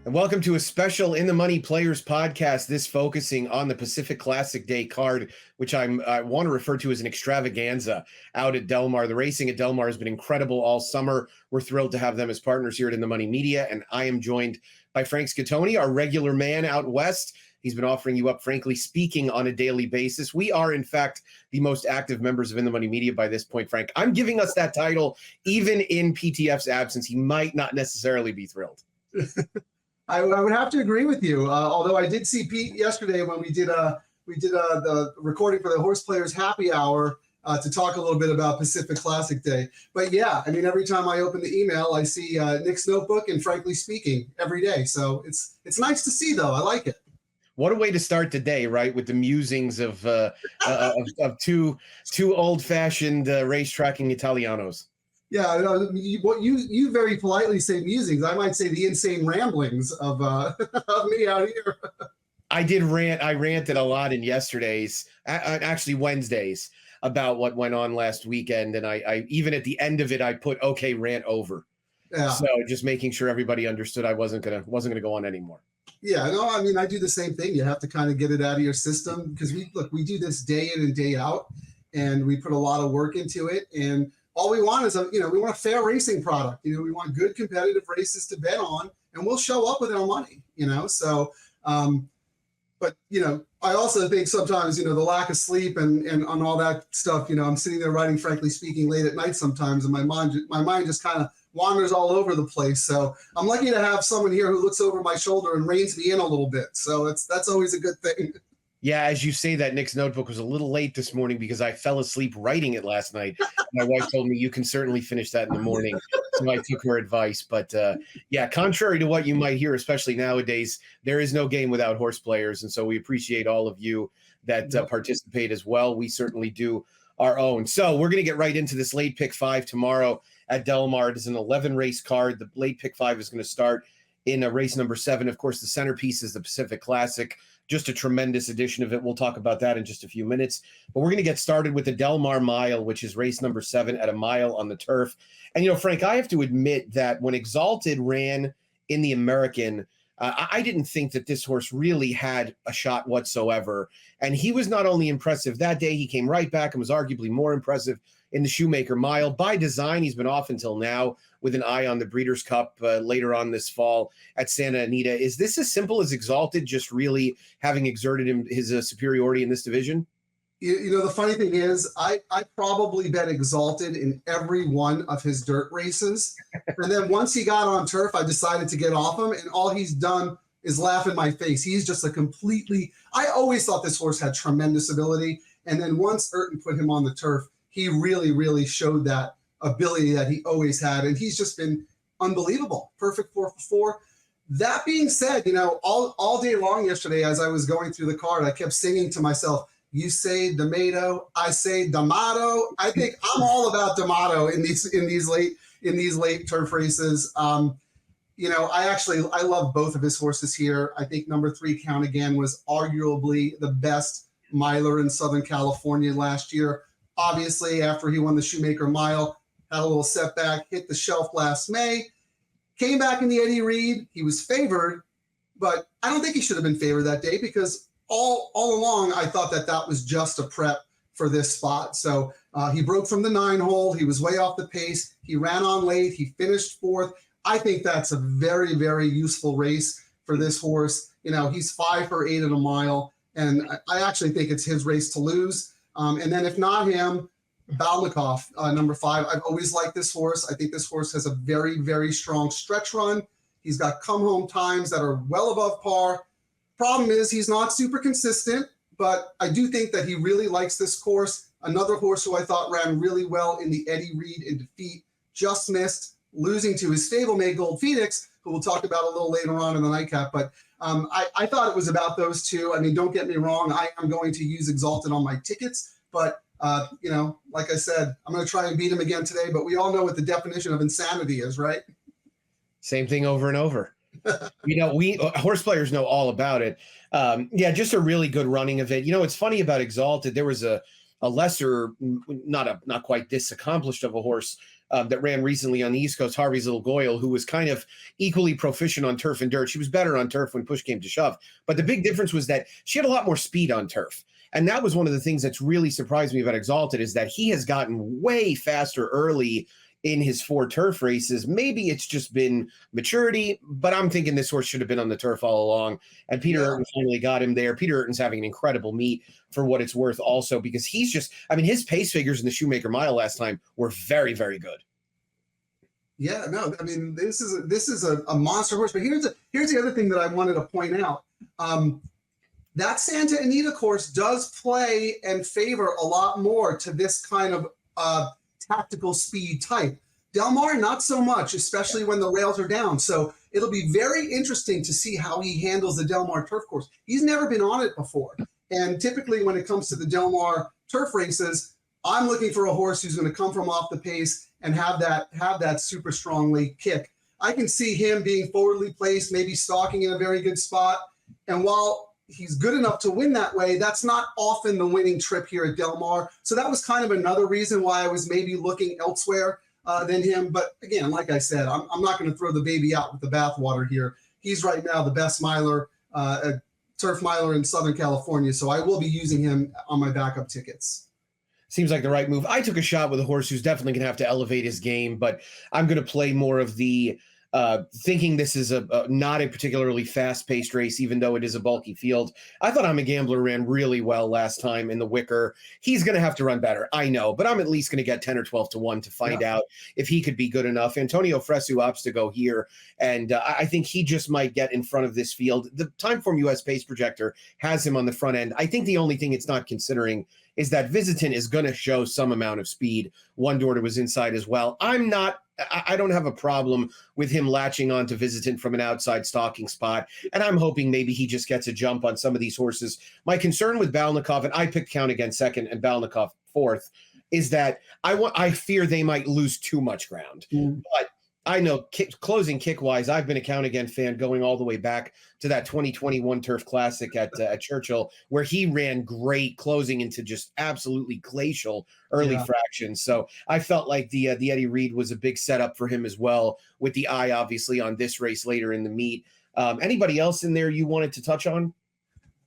And welcome to a special In the Money Players podcast, this focusing on the Pacific Classic Day card, which I want to refer to as an extravaganza out at Del Mar. The racing at Del Mar has been incredible all summer. We're thrilled to have them as partners here at In the Money Media, and I am joined by Frank Scatoni, our regular man out west. He's been offering you up, frankly speaking, on a daily basis. We are, in fact, the most active members of In the Money Media by this point, Frank. I'm giving us that title even in PTF's absence. He might not necessarily be thrilled. I would have to agree with you. Although I did see Pete yesterday when we did the recording for the Horse Players Happy Hour to talk a little bit about Pacific Classic Day. But yeah, I mean, every time I open the email, I see Nick's notebook and Frankly Speaking every day. So it's nice to see, though. I like it. What a way to start the day, right? With the musings of two old-fashioned race-tracking Italianos. Yeah, you very politely say musings. I might say the insane ramblings of me out here. I did rant. I ranted a lot in yesterday's, actually Wednesdays, about what went on last weekend, and I even at the end of it, I put "okay, rant over." Yeah. So just making sure everybody understood I wasn't gonna go on anymore. Yeah, no, I mean I do the same thing. You have to kind of get it out of your system because we do this day in and day out, and we put a lot of work into it, and all we want is we want a fair racing product. We want good competitive races to bet on, and we'll show up with our money. So, but I also think sometimes the lack of sleep and on all that stuff. I'm sitting there writing Frankly Speaking late at night sometimes, and my mind just kind of wanders all over the place. So I'm lucky to have someone here who looks over my shoulder and reins me in a little bit. So that's always a good thing. Yeah, as you say that, Nick's notebook was a little late this morning because I fell asleep writing it last night. My wife told me you can certainly finish that in the morning, so I took her advice. But yeah, contrary to what you might hear, especially nowadays, there is no game without horse players, and so we appreciate all of you that participate as well. We certainly do our own. So we're going to get right into this late pick 5 tomorrow at Del Mar. It is an 11-race card. The late pick 5 is going to start in race number 7. Of course, the centerpiece is the Pacific Classic. Just a tremendous edition of it. We'll talk about that in just a few minutes. But we're going to get started with the Del Mar Mile, which is race number 7 at a mile on the turf. And, Frank, I have to admit that when Exalted ran in the American, I didn't think that this horse really had a shot whatsoever. And he was not only impressive that day, he came right back and was arguably more impressive in the Shoemaker Mile. By design, he's been off until now with an eye on the Breeders' Cup later on this fall at Santa Anita. Is this as simple as Exalted just really having exerted his superiority in this division? The funny thing is, I probably bet Exalted in every one of his dirt races. And then once he got on turf, I decided to get off him. And all he's done is laugh in my face. He's just I always thought this horse had tremendous ability. And then once Urton put him on the turf, he really, really showed that ability that he always had. And he's just been unbelievable. Perfect 4 for 4. That being said, all day long yesterday, as I was going through the card, I kept singing to myself, you say D'Amato, I say D'Amato. I think I'm all about D'Amato in these late turf races. I love both of his horses here. I think number 3, Count Again, was arguably the best miler in Southern California last year. Obviously, after he won the Shoemaker Mile, had a little setback, hit the shelf last May, came back in the Eddie Reed. He was favored, but I don't think he should have been favored that day because all along I thought that was just a prep for this spot. So he broke from the 9 hole. He was way off the pace. He ran on late. He finished 4th. I think that's a very, very useful race for this horse. He's 5 for 8 at a mile, and I actually think it's his race to lose. And then if not him, Valnikov, number 5. I've always liked this horse. I think this horse has a very, very strong stretch run. He's got come-home times that are well above par. Problem is he's not super consistent, but I do think that he really likes this course. Another horse who I thought ran really well in the Eddie Reed in defeat, just missed, losing to his stablemate Gold Phoenix, who we'll talk about a little later on in the nightcap. But I thought it was about those two. I mean, don't get me wrong. I am going to use Exalted on my tickets, but like I said, I'm going to try and beat him again today. But we all know what the definition of insanity is, right? Same thing over and over. We horse players know all about it. Just a really good running of it. It's funny about Exalted. There was a lesser, not quite this accomplished of a horse that ran recently on the East Coast, Harvey's Little Goyle, who was kind of equally proficient on turf and dirt. She was better on turf when push came to shove. But the big difference was that she had a lot more speed on turf. And that was one of the things that's really surprised me about Exalted, is that he has gotten way faster early in his 4 turf races. Maybe it's just been maturity, but I'm thinking this horse should have been on the turf all along. And Peter Urton finally got him there. Peter Urton's having an incredible meet for what it's worth also, because he's just, I mean, his pace figures in the Shoemaker Mile last time were very, very good. Yeah, no, I mean, this is a monster horse. But here's the other thing that I wanted to point out. That Santa Anita course does play and favor a lot more to this kind of tactical speed type. Del Mar, not so much, especially when the rails are down. So it'll be very interesting to see how he handles the Del Mar turf course. He's never been on it before. And typically when it comes to the Del Mar turf races, I'm looking for a horse who's going to come from off the pace and have that super strong late kick. I can see him being forwardly placed, maybe stalking in a very good spot. And while he's good enough to win that way, that's not often the winning trip here at Del Mar. So that was kind of another reason why I was maybe looking elsewhere than him. But again, like I said, I'm not going to throw the baby out with the bathwater here. He's right now the best miler, turf miler in Southern California. So I will be using him on my backup tickets. Seems like the right move. I took a shot with a horse who's definitely going to have to elevate his game, but I'm going to play more of the thinking this is not a particularly fast-paced race, even though it is a bulky field. I thought I'm a Gambler ran really well last time in the Wicker. He's going to have to run better, I know, but I'm at least going to get 10 or 12 to 1 to find out if he could be good enough. Antonio Fresu opts to go here, and I think he just might get in front of this field. The Timeform US Pace Projector has him on the front end. I think the only thing it's not considering is that Visitant is going to show some amount of speed. One Daughter was inside as well. I don't have a problem with him latching on to Visitant from an outside stalking spot, and I'm hoping maybe he just gets a jump on some of these horses. My concern with Valnikov, and I picked Count Again second and Valnikov fourth, is that I fear they might lose too much ground. But I know closing kick-wise, I've been a Count Again fan going all the way back to that 2021 Turf Classic at Churchill, where he ran great closing into just absolutely glacial early fractions. So I felt like the Eddie Reed was a big setup for him as well, with the eye obviously on this race later in the meet. Anybody else in there you wanted to touch on?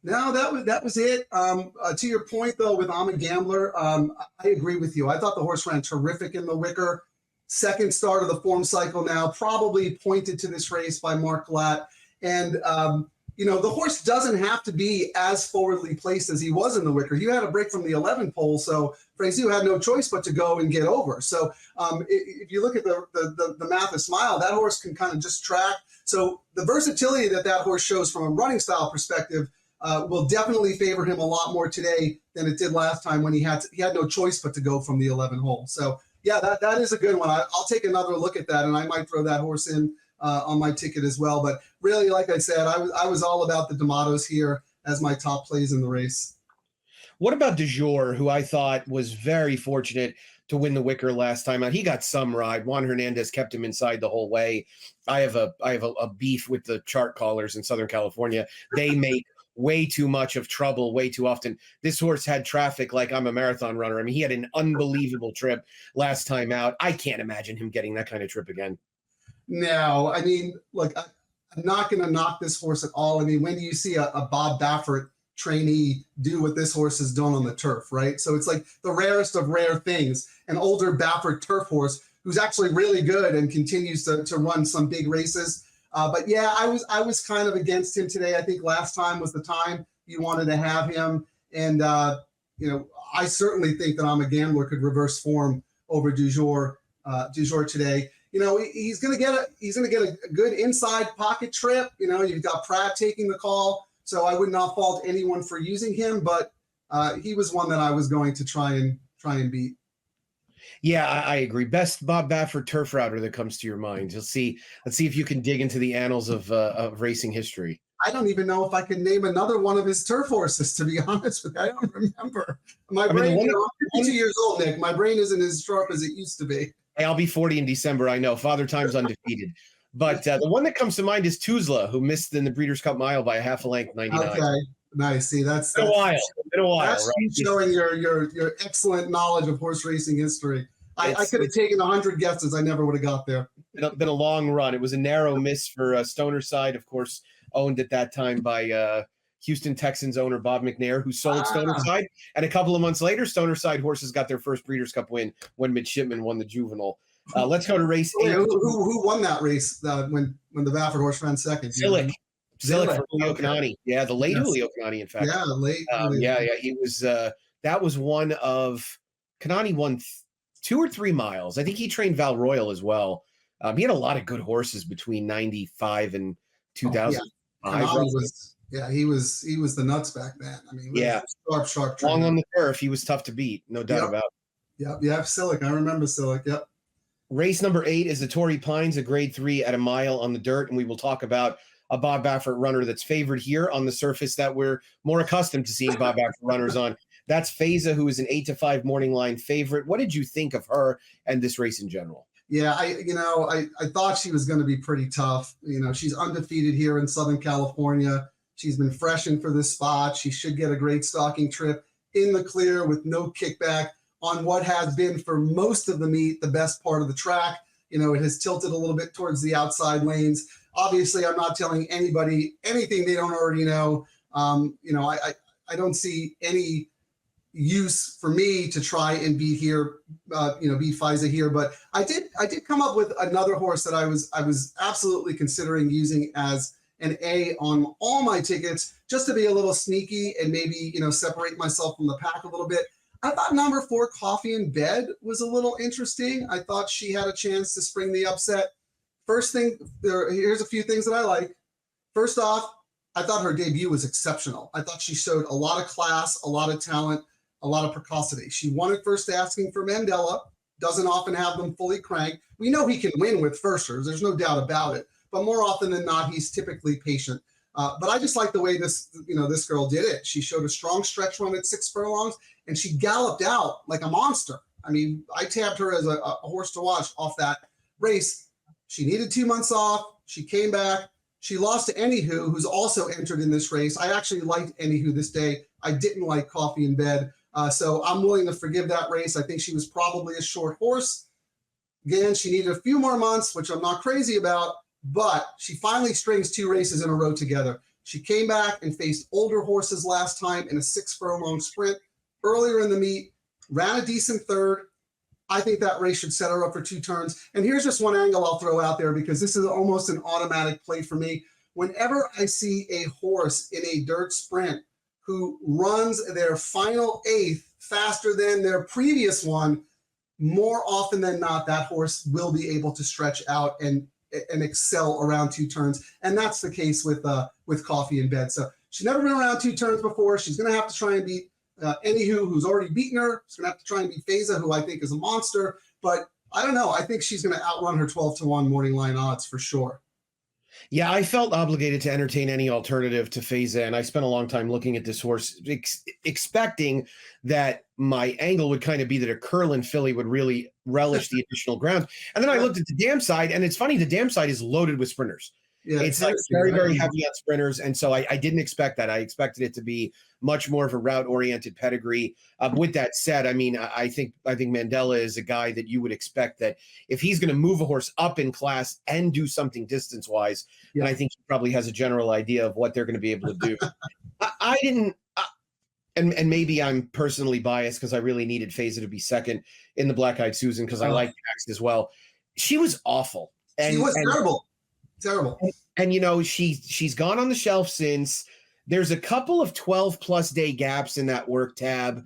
No, that was it. To your point, though, with I'm a Gambler, I agree with you. I thought the horse ran terrific in the Wicker. Second start of the form cycle now, probably pointed to this race by Mark Glatt. And, the horse doesn't have to be as forwardly placed as he was in the Wicker. You had a break from the 11 pole, so Fresu had no choice but to go and get over. So if you look at the Mathis Mile, that horse can kind of just track. So the versatility that horse shows from a running style perspective will definitely favor him a lot more today than it did last time when he had no choice but to go from the 11 hole. So yeah, that is a good one. I'll take another look at that, and I might throw that horse in on my ticket as well. But really, like I said, I was all about the D'Amatos here as my top plays in the race. What about jour, who I thought was very fortunate to win the Wicker last time out? He got some ride. Juan Hernandez kept him inside the whole way. I have a beef with the chart callers in Southern California. They make way too much of trouble way too often. This horse had traffic like I'm a marathon runner. I mean, he had an unbelievable trip last time out. I can't imagine him getting that kind of trip again. No, I mean, look, I'm not going to knock this horse at all. I mean, when do you see a Bob Bafford trainee do what this horse has done on the turf, right? So it's like the rarest of rare things. An older Bafford turf horse who's actually really good and continues to run some big races. But yeah, I was kind of against him today. I think last time was the time you wanted to have him. And, I certainly think that I'm a Gambler could reverse form over jour today. He's going to get a good inside pocket trip. You've got Pratt taking the call. So I would not fault anyone for using him, but he was one that I was going to try and beat. Yeah, I agree. Best Bob Bafford turf router that comes to your mind. Let's see if you can dig into the annals of racing history. I don't even know if I can name another one of his turf horses, to be honest with you. I don't remember. My brain, I'm 52 years old, Nick. My brain isn't as sharp as it used to be. Hey, I'll be 40 in December. I know. Father Time's undefeated. But the one that comes to mind is Tuzla, who missed in the Breeders' Cup Mile by a half a length, 99. Okay, nice. See, that's been a while. That's right? Showing your excellent knowledge of horse racing history. I could have taken 100 guesses. I never would have got there. Been a long run. It was a narrow miss for Stoner Side, of course, owned at that time by Houston Texans owner Bob McNair, who sold Stoner Side. And a couple of months later, Stoner Side horses got their first Breeders' Cup win when Midshipman won the Juvenile. Let's go to race 8. Who won that race when the Bafford horse ran second? Zillick for Julio Canani. Yeah, the late Julio Canani, in fact. Yeah, late. He was. That was one of Canani won 2 or 3 miles. I think he trained Val Royal as well. He had a lot of good horses between 95 and 2005. He was the nuts back then. I mean, sharp trainer. Long on the turf. He was tough to beat, no doubt about it. Yep, Sillick. I remember Sillick. Yep. Race number 8 is the Torrey Pines, a grade 3 at a mile on the dirt, and we will talk about a Bob Baffert runner that's favored here on the surface that we're more accustomed to seeing Bob Baffert runners on. That's Feza, who is an 8-5 morning line favorite. What did you think of her and this race in general? Yeah, I thought she was going to be pretty tough. She's undefeated here in Southern California. She's been freshened for this spot. She should get a great stalking trip in the clear with no kickback on what has been for most of the meet the best part of the track. It has tilted a little bit towards the outside lanes. Obviously, I'm not telling anybody anything they don't already know. I don't see any use for me to try and beat Feza here. But I did come up with another horse that I was absolutely considering using as an A on all my tickets, just to be a little sneaky and maybe, separate myself from the pack a little bit. I thought number 4, Coffee in Bed, was a little interesting. I thought she had a chance to spring the upset. First thing, here's a few things that I like. First off, I thought her debut was exceptional. I thought she showed a lot of class, a lot of talent, a lot of precocity. She won at first asking for Mandela, doesn't often have them fully cranked. We know he can win with firsters. There's no doubt about it. But more often than not, he's typically patient. But I just like the way this girl did it. She showed a strong stretch run at 6 furlongs, and she galloped out like a monster. I mean, I tabbed her as a horse to watch off that race. She needed 2 months off. She came back. She lost to Anywho, who's also entered in this race. I actually liked Anywho this day. I didn't like Coffee in Bed. So I'm willing to forgive that race. I think she was probably a short horse. Again, she needed a few more months, which I'm not crazy about, but she finally strings 2 races in a row together. She came back and faced older horses last time in a 6 furlong sprint earlier in the meet, ran a decent third. I think that race should set her up for 2 turns. And here's just one angle I'll throw out there, because this is almost an automatic play for me. Whenever I see a horse in a dirt sprint who runs their final 8th faster than their previous one, more often than not, that horse will be able to stretch out and excel around 2 turns. And that's the case with Coffee in Bed. So she's never been around 2 turns before. She's going to have to try and beat Anywho, who's already beaten her. She's going to have to try and beat Feza, who I think is a monster. But I don't know. I think she's going to outrun her 12-1 morning line odds for sure. Yeah, I felt obligated to entertain any alternative to Feza, and I spent a long time looking at this horse, expecting that my angle would kind of be that a Curlin filly would really relish the additional ground. And then I looked at the dam side, and it's funny, the dam side is loaded with sprinters. Yeah, it's like very, very heavy on sprinters, and so I didn't expect that. I expected it to be much more of a route-oriented pedigree. With that said, I mean, I think Mandela is a guy that you would expect that if he's going to move a horse up in class and do something distance-wise, then I think he probably has a general idea of what they're going to be able to do. I didn't, and maybe I'm personally biased because I really needed Feza to be second in the Black Eyed Susan because I like Max as well. She was awful. She was terrible. Terrible. And she's gone on the shelf since. There's a couple of 12+ day gaps in that work tab.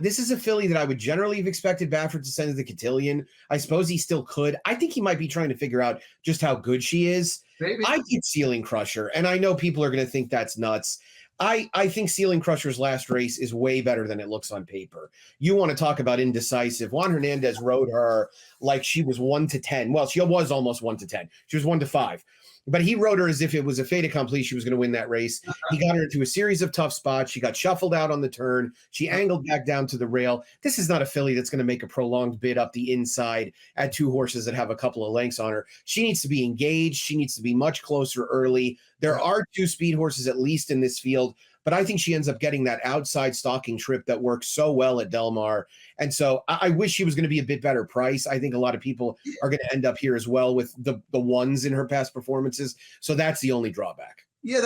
This is a filly that I would generally have expected Bafford to send to the cotillion. I suppose he still could. I think he might be trying to figure out just how good she is. Maybe. I did Ceiling Crusher, and I know people are going to think that's nuts. I think Ceiling Crusher's last race is way better than it looks on paper. You want to talk about indecisive. Juan Hernandez rode her like she was 1-10. Well, she was almost 1-10. She was 1-5. But he rode her as if it was a fait accompli. She was going to win that race. He got her into a series of tough spots. She got shuffled out on the turn. She angled back down to the rail. This is not a filly that's going to make a prolonged bid up the inside at 2 horses that have a couple of lengths on her. She needs to be engaged. She needs to be much closer early. There are 2 speed horses at least in this field. but I think she ends up getting that outside stalking trip that works so well at Del Mar. And so I wish she was going to be a bit better price. I think a lot of people are going to end up here as well with the ones in her past performances. So that's the only drawback. Yeah,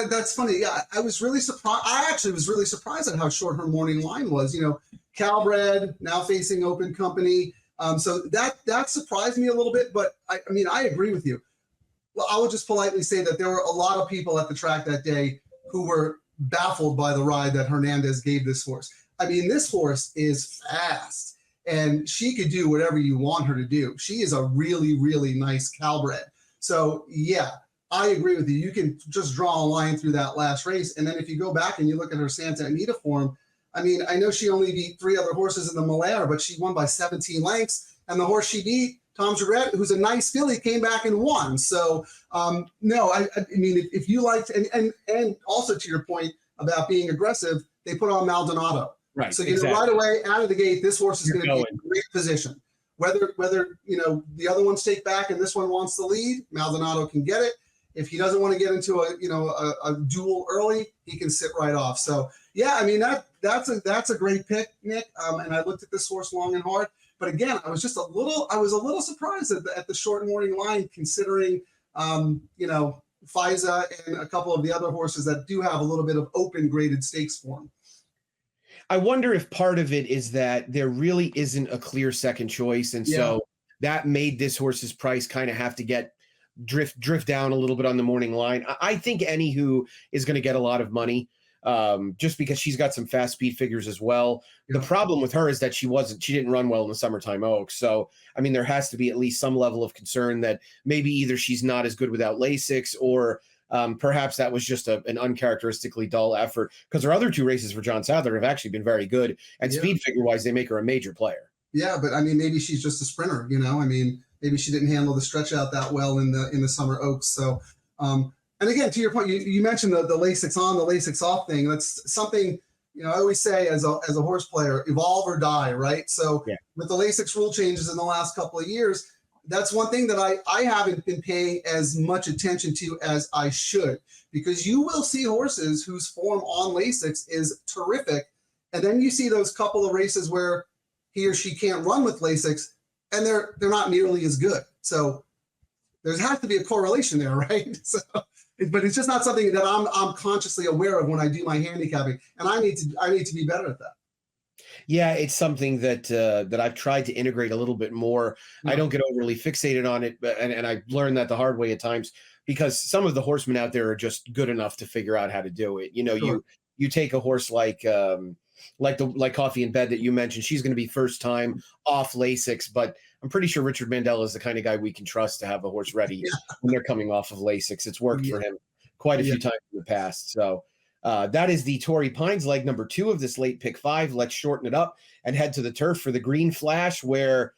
that's funny. Yeah, I was really surprised. I actually was really surprised at how short her morning line was. Calbred now facing Open Company. So that surprised me a little bit. But I mean, I agree with you. Well, I would just politely say that there were a lot of people at the track that day who were baffled by the ride that Hernandez gave this horse. I mean, this horse is fast, and she could do whatever you want her to do. She is a really, really nice Calbred. So yeah. I agree with you. You can just draw a line through that last race. And then if you go back and you look at her Santa Anita form, I mean, I know she only beat 3 other horses in the Malaire, but she won by 17 lengths. And the horse she beat, Tom Jurette, who's a nice filly, came back and won. So, no, I mean, if you liked, and also to your point about being aggressive, they put on Maldonado. Right. So, right away, out of the gate, this horse is going to be in great position. Whether, the other ones take back and this one wants the lead, Maldonado can get it. If he doesn't want to get into a duel early, he can sit right off. So yeah, I mean that's a great pick, Nick. And I looked at this horse long and hard, but again, I was a little surprised at the short morning line, considering FISA and a couple of the other horses that do have a little bit of open graded stakes form. I wonder if part of it is that there really isn't a clear second choice, and so that made this horse's price kind of have to get drift down a little bit on the morning line. I think Any Who is going to get a lot of money just because she's got some fast speed figures as well. The problem with her is that she didn't run well in the Summertime Oaks. So, I mean, there has to be at least some level of concern that maybe either she's not as good without Lasix, or perhaps that was just an uncharacteristically dull effort, because her other 2 races for John Sadler have actually been very good. And speed figure wise, they make her a major player. Yeah, but I mean, maybe she's just a sprinter, I mean, maybe she didn't handle the stretch out that well in the Summer Oaks. So, and again, to your point, you mentioned the Lasix on, the Lasix off thing. That's something, I always say as a horse player, evolve or die, right? So with the Lasix rule changes in the last couple of years, that's one thing that I haven't been paying as much attention to as I should, because you will see horses whose form on Lasix is terrific. And then you see those couple of races where he or she can't run with Lasix, and they're not nearly as good. So there has to be a correlation there, right? So, but it's just not something that I'm consciously aware of when I do my handicapping, and I need to be better at that. Yeah, it's something that I've tried to integrate a little bit more. I don't get overly fixated on it, and I learned that the hard way at times, because some of the horsemen out there are just good enough to figure out how to do it. You take a horse like Coffee in Bed that you mentioned. She's going to be first time off Lasix, but I'm pretty sure Richard Mandela is the kind of guy we can trust to have a horse ready when they're coming off of Lasix. It's worked for him quite a few times in the past. So that is the Torrey Pines leg number 2 of this late pick 5. Let's shorten it up and head to the turf for the Green Flash, where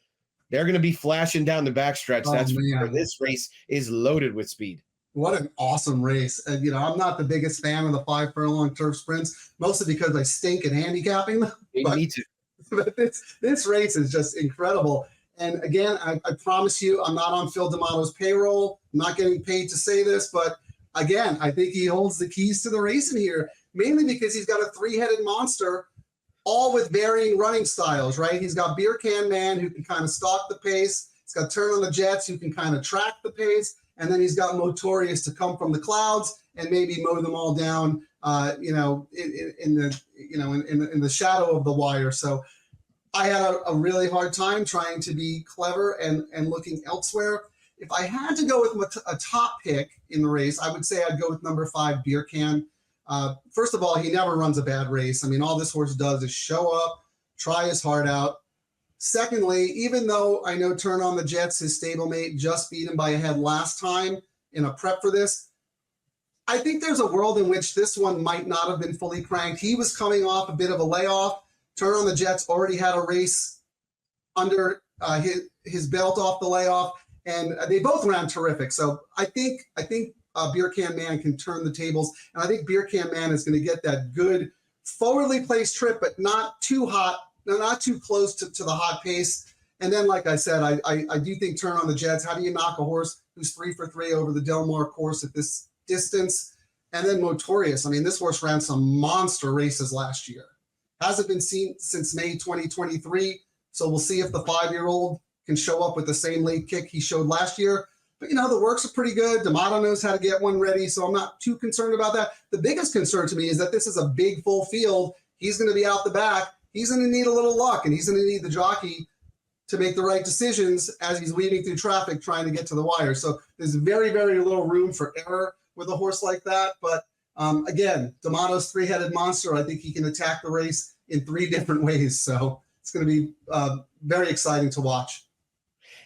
they're going to be flashing down the backstretch. That's where this race is loaded with speed. What an awesome race. And, I'm not the biggest fan of the 5 furlong turf sprints, mostly because I stink at handicapping them. Me too. But this race is just incredible. And again, I promise you, I'm not on Phil D'Amato's payroll. I'm not getting paid to say this, but again, I think he holds the keys to the race in here, mainly because he's got a 3-headed monster, all with varying running styles, right? He's got Beer Can Man, who can kind of stalk the pace. He's got Turn on the Jets, who can kind of track the pace. And then he's got Motorious to come from the clouds and maybe mow them all down, in the shadow of the wire. So I had a really hard time trying to be clever and looking elsewhere. If I had to go with a top pick in the race, I would say I'd go with number 5, Beer Can. First of all, he never runs a bad race. I mean, all this horse does is show up, try his heart out. Secondly, even though I know Turn on the Jets, his stablemate, just beat him by a head last time in a prep for this, I think there's a world in which this one might not have been fully cranked. He was coming off a bit of a layoff. Turn on the Jets already had a race under his belt off the layoff, and they both ran terrific. So I think Beer Can Man can turn the tables, and I think Beer Can Man is going to get that good forwardly placed trip, but not too hot. No, not too close to the hot pace. And then, like I said, I do think Turn on the Jets. How do you knock a horse who's 3 for 3 over the Del Mar course at this distance? And then Motorious. I mean, this horse ran some monster races last year. Hasn't been seen since May 2023. So we'll see if the 5-year-old can show up with the same late kick he showed last year. But, the works are pretty good. Tammaro knows how to get one ready, so I'm not too concerned about that. The biggest concern to me is that this is a big, full field. He's going to be out the back. He's going to need a little luck, and he's going to need the jockey to make the right decisions as he's weaving through traffic trying to get to the wire. So there's very, very little room for error with a horse like that. But again, Tammaro's three-headed monster. I think he can attack the race in 3 different ways. So it's going to be very exciting to watch.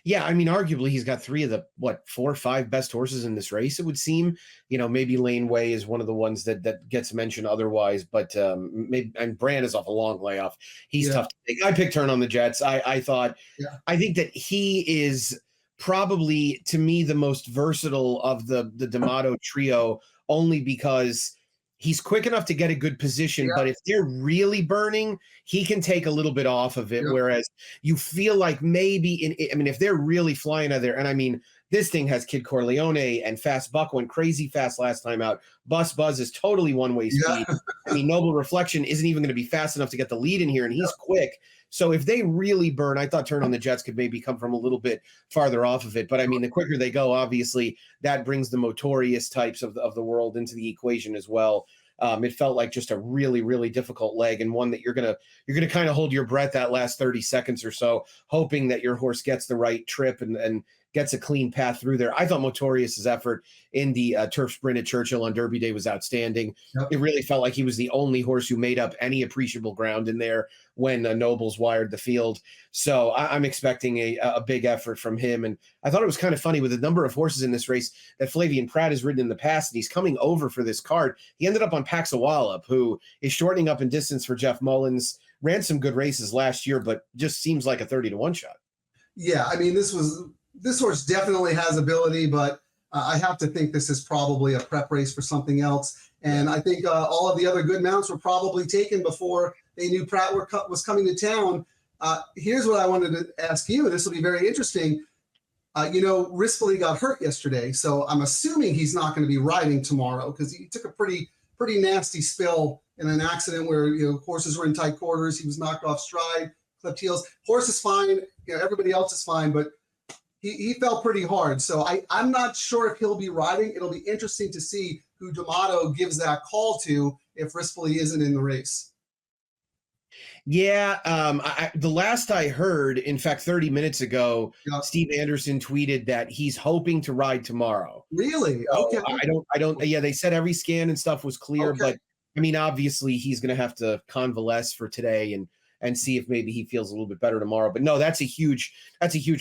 Yeah, I mean, arguably he's got 3 of the 4 or 5 best horses in this race. It would seem, maybe Laneway is one of the ones that gets mentioned otherwise, but maybe, and Brand is off a long layoff. He's tough to take. I picked Turn on the Jets. I think that he is probably, to me, the most versatile of the D'Amato trio, only because he's quick enough to get a good position, but if they're really burning, he can take a little bit off of it. Whereas you feel like maybe if they're really flying out there, and I mean, this thing has Kid Corleone and Fast Buck went crazy fast last time out. Buzz is totally one-way speed. I mean, Noble Reflection isn't even going to be fast enough to get the lead in here, and he's quick. So if they really burn, I thought Turn on the Jets could maybe come from a little bit farther off of it. But I mean, the quicker they go, obviously, that brings the Motorious types of the world into the equation as well. It felt like just a really, really difficult leg, and one that you're gonna kind of hold your breath that last 30 seconds or so, hoping that your horse gets the right trip and gets a clean path through there. I thought Motorious's effort in the turf sprint at Churchill on Derby Day was outstanding. It really felt like he was the only horse who made up any appreciable ground in there when Nobles wired the field. So I'm expecting a big effort from him. And I thought it was kind of funny with the number of horses in this race that Flavian Pratt has ridden in the past, and he's coming over for this card. He ended up on Paxawallop, who is shortening up in distance for Jeff Mullins, ran some good races last year, but just seems like a 30-1 shot. Yeah, I mean, this horse definitely has ability, but I have to think this is probably a prep race for something else. And I think all of the other good mounts were probably taken before they knew Pratt was coming to town. Here's what I wanted to ask you. This will be very interesting. Rispoli got hurt yesterday, so I'm assuming he's not going to be riding tomorrow because he took a pretty nasty spill in an accident where horses were in tight quarters. He was knocked off stride, clipped heels. Horse is fine. Everybody else is fine, but he fell pretty hard. So I'm not sure if he'll be riding. It'll be interesting to see who D'Amato gives that call to if Rispoli isn't in the race. Yeah, the last I heard, in fact, 30 minutes ago, Steve Anderson tweeted that he's hoping to ride tomorrow. Really? So okay. I don't. Yeah, they said every scan and stuff was clear, but I mean, obviously, he's going to have to convalesce for today and see if maybe he feels a little bit better tomorrow. But no, that's a huge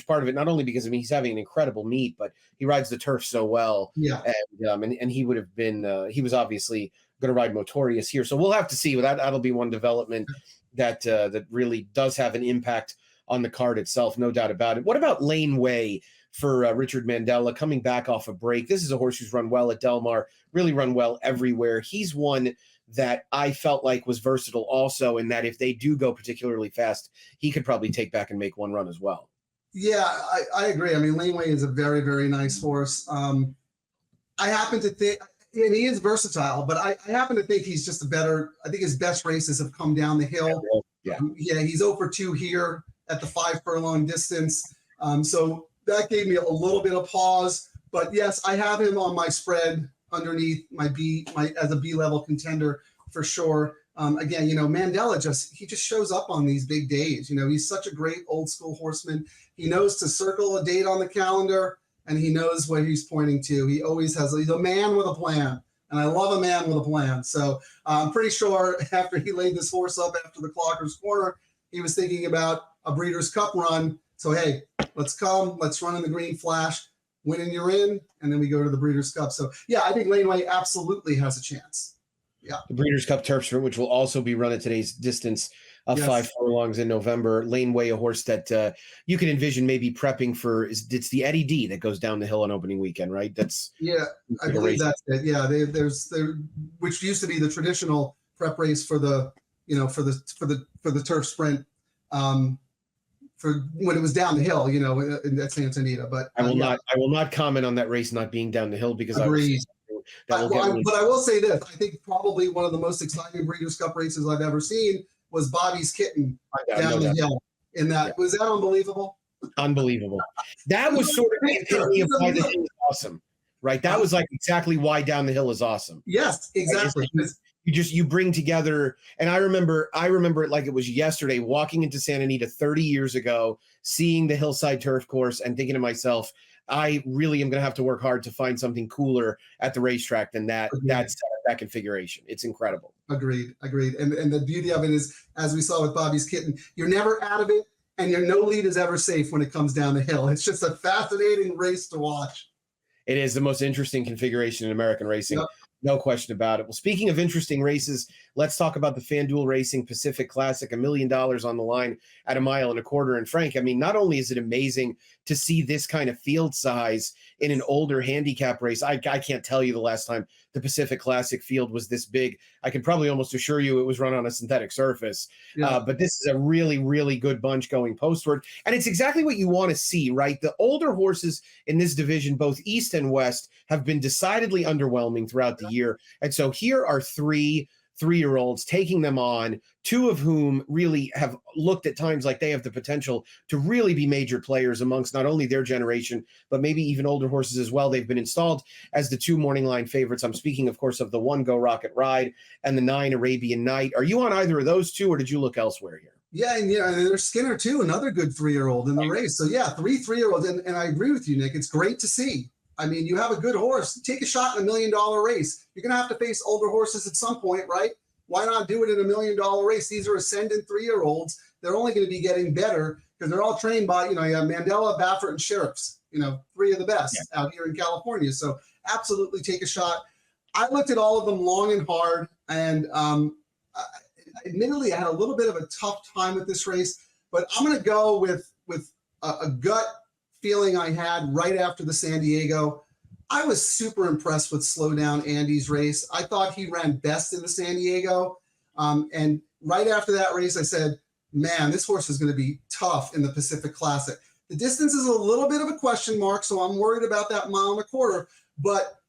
part of it. Not only because he's having an incredible meet, but he rides the turf so well. Yeah, and he would have been. He was obviously going to ride Motorious here, so we'll have to see. That'll be one development that really does have an impact on the card itself, no doubt about it. What about Laneway for Richard Mandela coming back off a break? This is a horse who's run well at Del Mar, really run well everywhere. He's one that I felt like was versatile also, in that if they do go particularly fast, he could probably take back and make one run as well. Yeah, I agree. I mean, Laneway is a very, very nice horse. I happen to think, and he is versatile, but I happen to think he's just I think his best races have come down the hill. Yeah, he's 0 for 2 here at the 5 furlong distance. So that gave me a little bit of pause. But yes, I have him on my spread underneath as a B-level contender for sure. Again, Mandela just shows up on these big days. He's such a great old school horseman. He knows to circle a date on the calendar, and he knows where he's pointing to. He's a man with a plan, and I love a man with a plan. So I'm pretty sure after he laid this horse up after the Clocker's Corner, he was thinking about a Breeders' Cup run. So, hey, let's run in the Green Flash, win and you're in, and then we go to the Breeders' Cup. So, yeah, I think Laneway absolutely has a chance. Yeah. The Breeders' Cup Turf Sprint, which will also be run at today's distance of 5 furlongs in November. Laneway, a horse that you can envision maybe prepping for. It's the Eddie D that goes down the hill on opening weekend, right? I believe that's it. Yeah, there's which used to be the traditional prep race for the for the turf sprint for when it was down the hill, at Santa Anita. But I will not comment on that race not being down the hill because I was that will get me. But I will say this: I think probably one of the most exciting Breeders' Cup races I've ever seen was Bobby's Kitten down the hill. In that, was that unbelievable? Unbelievable. That was sort of the epitome of why this is awesome, right? That was like exactly why Down the Hill is awesome. Yes, exactly. You bring together, and I remember it like it was yesterday, walking into Santa Anita 30 years ago, seeing the Hillside Turf Course and thinking to myself, I really am going to have to work hard to find something cooler at the racetrack than that configuration. It's incredible. Agreed. And the beauty of it is, as we saw with Bobby's Kitten, you're never out of it, and no lead is ever safe when it comes down the hill. It's just a fascinating race to watch. It is the most interesting configuration in American racing. Yep. No question about it. Well, speaking of interesting races, let's talk about the FanDuel Racing Pacific Classic, $1 million on the line at 1.25 miles. And Frank, I mean, not only is it amazing to see this kind of field size in an older handicap race, I can't tell you the last time the Pacific Classic field was this big. I can probably almost assure you it was run on a synthetic surface. Yeah. But this is a really, really good bunch going postward. And it's exactly what you want to see, right? The older horses in this division, both East and West, have been decidedly underwhelming throughout the year. And so here are three-year-olds taking them on, two of whom really have looked at times like they have the potential to really be major players amongst not only their generation, but maybe even older horses as well. They've been installed as the 2 morning line favorites. I'm speaking, of course, of the 1 Go Rocket Ride and the 9 Arabian Night. Are you on either of those two, or did you look elsewhere here? Yeah, and there's Skinner too, another good 3-year-old in the race. So yeah, 3-year-olds, and I agree with you, Nick. It's great to see. I mean, you have a good horse. Take a shot in $1 million race. You're going to have to face older horses at some point, right? Why not do it in $1 million race? These are ascendant 3-year-olds. They're only going to be getting better because they're all trained by, you have Mandela, Bafford, and Sheriffs, 3 of the best out here in California. So absolutely take a shot. I looked at all of them long and hard, and admittedly, I had a little bit of a tough time with this race, but I'm going to go with a gut feeling I had right after the San Diego. I was super impressed with Slow Down Andy's race. I thought he ran best in the San Diego. And right after that race, I said, man, this horse is going to be tough in the Pacific Classic. The distance is a little bit of a question mark, so I'm worried about that 1.25 miles, but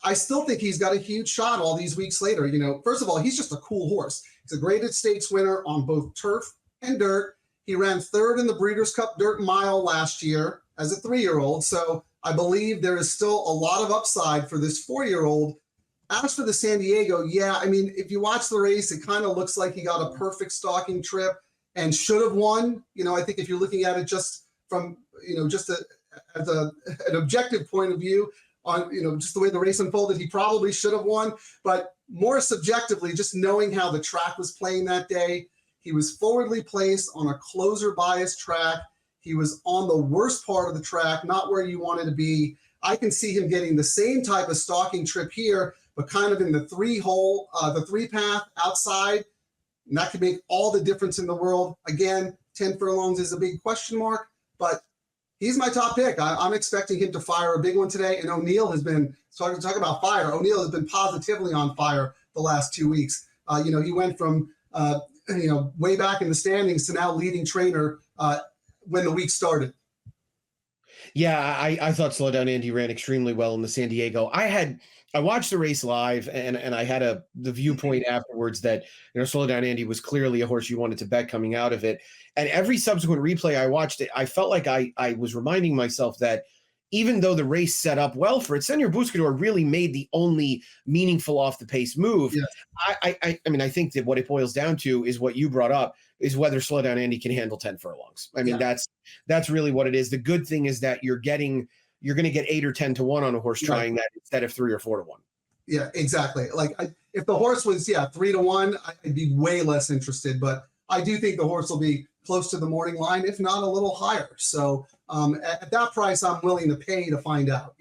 I still think he's got a huge shot all these weeks later. First of all, he's just a cool horse. He's a graded stakes winner on both turf and dirt. He ran 3rd in the Breeders' Cup Dirt Mile last year as a 3-year-old. So I believe there is still a lot of upside for this 4-year-old. As for the San Diego, yeah, I mean, if you watch the race, it kind of looks like he got a perfect stalking trip and should have won. I think if you're looking at it just from, as an objective point of view on, just the way the race unfolded, he probably should have won. But more subjectively, just knowing how the track was playing that day, he was forwardly placed on a closer bias track. He was on the worst part of the track, not where you wanted to be. I can see him getting the same type of stalking trip here, but kind of in the 3 path outside. And that could make all the difference in the world. Again, 10 furlongs is a big question mark, but he's my top pick. I'm expecting him to fire a big one today. And O'Neill has been, talk about fire. O'Neill has been positively on fire the last 2 weeks. He went from, way back in the standings to now leading trainer when the week started. Yeah, I thought Slow Down Andy ran extremely well in the San Diego. I watched the race live, and I had the viewpoint afterwards that Slow Down Andy was clearly a horse you wanted to bet coming out of it. And every subsequent replay I watched it, I felt like I was reminding myself that even though the race set up well for it, Senor Buskador really made the only meaningful off the pace move. Yes. I mean, I think that what it boils down to is what you brought up, is whether Slow Down Andy can handle 10 furlongs. I mean, that's really what it is. The good thing is that you're going to get 8 or 10 to 1 on a horse trying that instead of 3 or 4 to 1. Yeah, exactly. Like if the horse was 3 to 1, I'd be way less interested. But I do think the horse will be close to the morning line, if not a little higher. So at that price, I'm willing to pay to find out.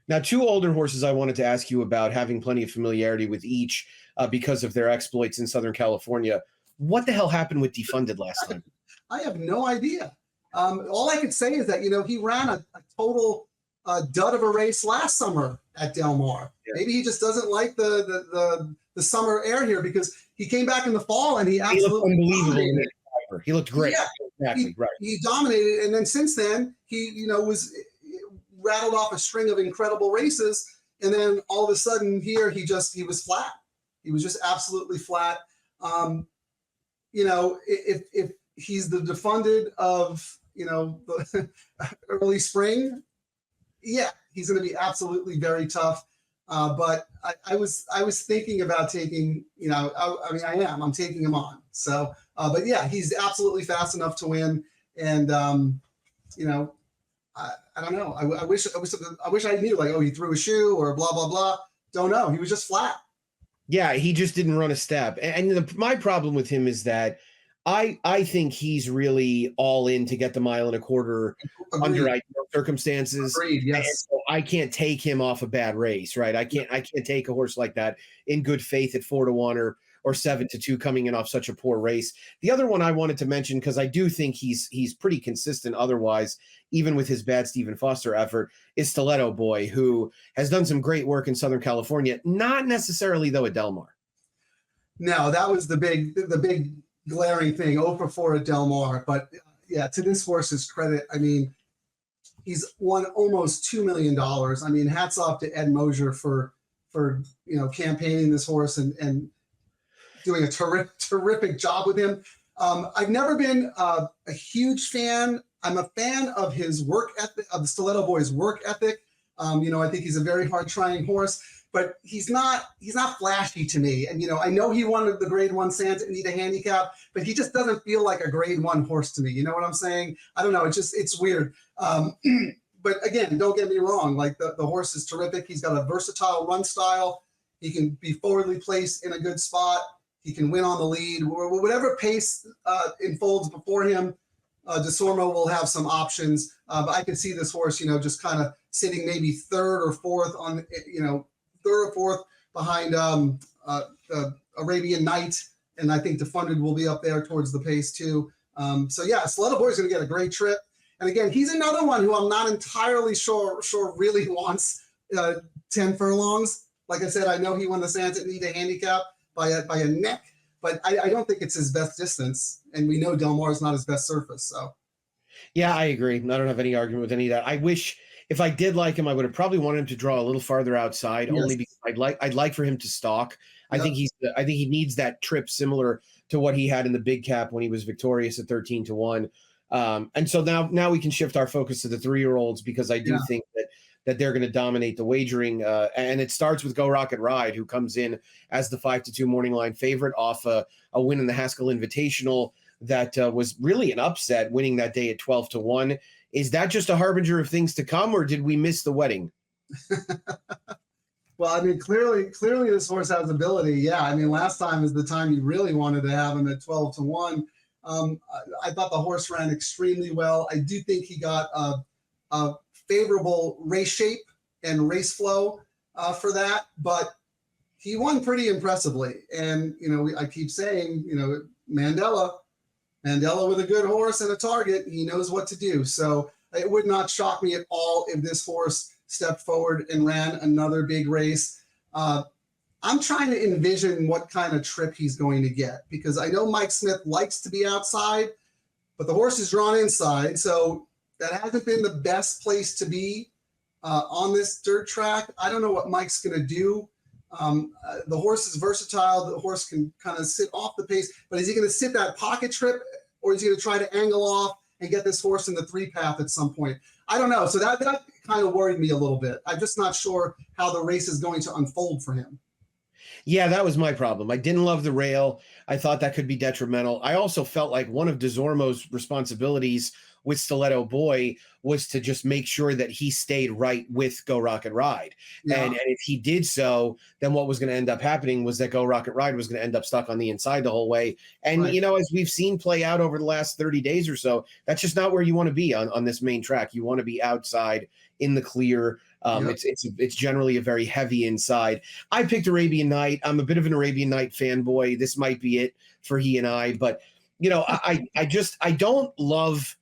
Now, 2 older horses I wanted to ask you about, having plenty of familiarity with each because of their exploits in Southern California. What the hell happened with Defunded last time? I have no idea. All I could say is that, he ran a total dud of a race last summer at Del Mar. Yeah. Maybe he just doesn't like the summer air here, because he came back in the fall and he absolutely looked unbelievable. He looked great. Yeah, exactly, right. He dominated. And then since then, he, was rattled off a string of incredible races. And then all of a sudden here, he was flat. He was just absolutely flat. You know, if he's the defunded of, you know, the early spring, yeah, he's going to be absolutely very tough. But I was thinking about taking, you know, I mean, I'm taking him on. So, but yeah, he's absolutely fast enough to win. And, you know, I don't know. I wish I knew, like, oh, he threw a shoe or blah, blah, blah. Don't know. He was just flat. Yeah, he just didn't run a step. And my problem with him is that I think he's really all in to get the mile and a quarter. Agreed. Under ideal circumstances. Agreed, yes. And so I can't take him off a bad race, right? I can't take a horse like that in good faith at 4-1 or 7-2 coming in off such a poor race. The other one I wanted to mention, because I do think he's pretty consistent otherwise, even with his bad Stephen Foster effort, is Stiletto Boy, who has done some great work in Southern California, not necessarily though at Del Mar. No, that was the big glaring thing, 0 for 4 at Del Mar. But yeah, to this horse's credit, I mean, he's won almost $2 million. I mean, hats off to Ed Mosier for you know, campaigning this horse and doing a terrific job with him. I've never been a huge fan. I'm a fan of his work ethic, of the Stiletto Boy's work ethic. You know, I think he's a very hard trying horse, but he's not flashy to me. And, you know, I know he won the Grade 1 Santa Anita Handicap, but he just doesn't feel like a Grade 1 horse to me. You know what I'm saying? I don't know. It's weird. But again, don't get me wrong. Like the horse is terrific. He's got a versatile run style. He can be forwardly placed in a good spot. He can win on the lead. Whatever pace unfolds before him, DeSormo will have some options. But I could see this horse, you know, just kind of sitting maybe third or fourth on, you know, third or fourth behind the Arabian Night. And I think Defunded will be up there towards the pace too. So yeah, Stiletto Boy is going to get a great trip. And again, he's another one who I'm not entirely sure really wants 10 furlongs. Like I said, I know he won the Santa Anita Handicap by a neck, but I don't think it's his best distance. And we know Del Mar is not his best surface. So yeah, I agree. I don't have any argument with any of that. I wish, if I did like him, I would have probably wanted him to draw a little farther outside, yes. Only because I'd like for him to stalk. Yep. I think he needs that trip similar to what he had in the Big Cap when he was victorious at 13-1. And so now we can shift our focus to the 3-year-olds, because I do think that they're going to dominate the wagering. And it starts with Go Rocket Ride, who comes in as the 5-2 morning line favorite off a win in the Haskell Invitational that was really an upset, winning that day at 12-1. Is that just a harbinger of things to come, or did we miss the wedding? Well, I mean, clearly this horse has ability. Yeah, I mean, last time is the time you really wanted to have him at 12-1. I thought the horse ran extremely well. I do think he got a favorable race shape and race flow for that, but he won pretty impressively. And, you know, I keep saying, you know, Mandela with a good horse and a target, he knows what to do. So it would not shock me at all if this horse stepped forward and ran another big race. I'm trying to envision what kind of trip he's going to get, because I know Mike Smith likes to be outside, but the horse is drawn inside. So that hasn't been the best place to be on this dirt track. I don't know what Mike's going to do. The horse is versatile. The horse can kind of sit off the pace, but is he going to sit that pocket trip, or is he going to try to angle off and get this horse in the 3 path at some point? I don't know. So that kind of worried me a little bit. I'm just not sure how the race is going to unfold for him. Yeah, that was my problem. I didn't love the rail. I thought that could be detrimental. I also felt like one of DeSormo's responsibilities with Stiletto Boy was to just make sure that he stayed right with Go Rocket Ride. Yeah. And if he did so, then what was going to end up happening was that Go Rocket Ride was going to end up stuck on the inside the whole way. And, right. You know, as we've seen play out over the last 30 days or so, that's just not where you want to be on this main track. You want to be outside in the clear. Yep. It's generally a very heavy inside. I picked Arabian Night. I'm a bit of an Arabian Night fanboy. This might be it for he and I, but you know, I don't love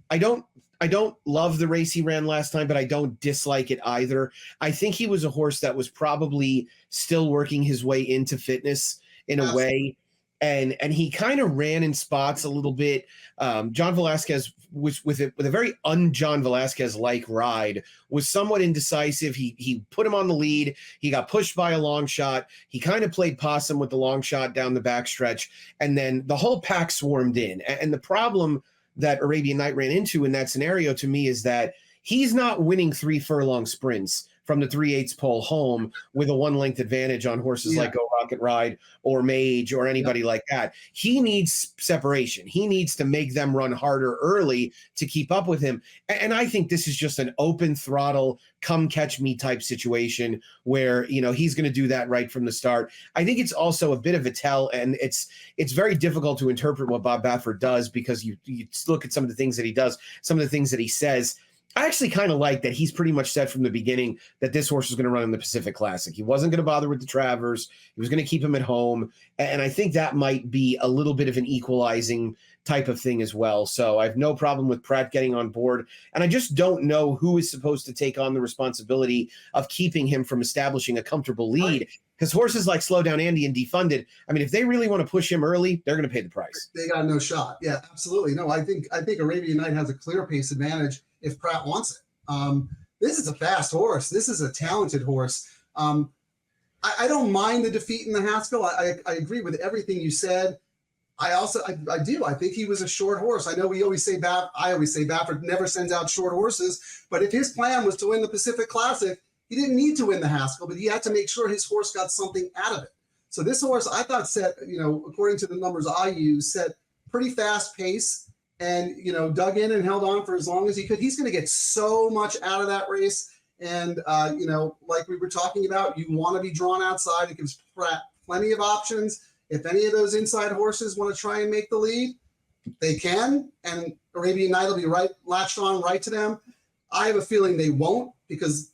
the race he ran last time, but I don't dislike it either. I think he was a horse that was probably still working his way into fitness in a way. and he kind of ran in spots a little bit. John Velasquez was with a very un-John Velasquez-like ride, was somewhat indecisive. He put him on the lead. He got pushed by a long shot. He kind of played possum with the long shot down the backstretch, and then the whole pack swarmed in. And the problem that Arabian Night ran into in that scenario to me is that he's not winning 3 furlong sprints from the 3/8 pole home with a 1-length advantage on horses like Go Rocket Ride or Mage or anybody like that. He needs separation. He needs to make them run harder early to keep up with him. And I think this is just an open throttle, come catch me type situation where, you know, he's going to do that right from the start. I think it's also a bit of a tell, and it's very difficult to interpret what Bob Bafford does, because you look at some of the things that he does, some of the things that he says. I actually kind of like that he's pretty much said from the beginning that this horse was going to run in the Pacific Classic. He wasn't going to bother with the Travers. He was going to keep him at home. And I think that might be a little bit of an equalizing type of thing as well. So I have no problem with Pratt getting on board. And I just don't know who is supposed to take on the responsibility of keeping him from establishing a comfortable lead. Because horses like Slow Down Andy and Defunded, I mean, if they really want to push him early, they're going to pay the price. They got no shot. Yeah, absolutely. No, I think Arabian Night has a clear pace advantage if Pratt wants it. This is a fast horse. This is a talented horse. I don't mind the defeat in the Haskell. I agree with everything you said. I do. I think he was a short horse. I know I always say Bafford never sends out short horses, but if his plan was to win the Pacific Classic, he didn't need to win the Haskell, but he had to make sure his horse got something out of it. So this horse, I thought, set, according to the numbers I use, set pretty fast pace and, dug in and held on for as long as he could. He's going to get so much out of that race. And, like we were talking about, you want to be drawn outside. It gives Pratt plenty of options. If any of those inside horses want to try and make the lead, they can. And Arabian Night will be latched on right to them. I have a feeling they won't, because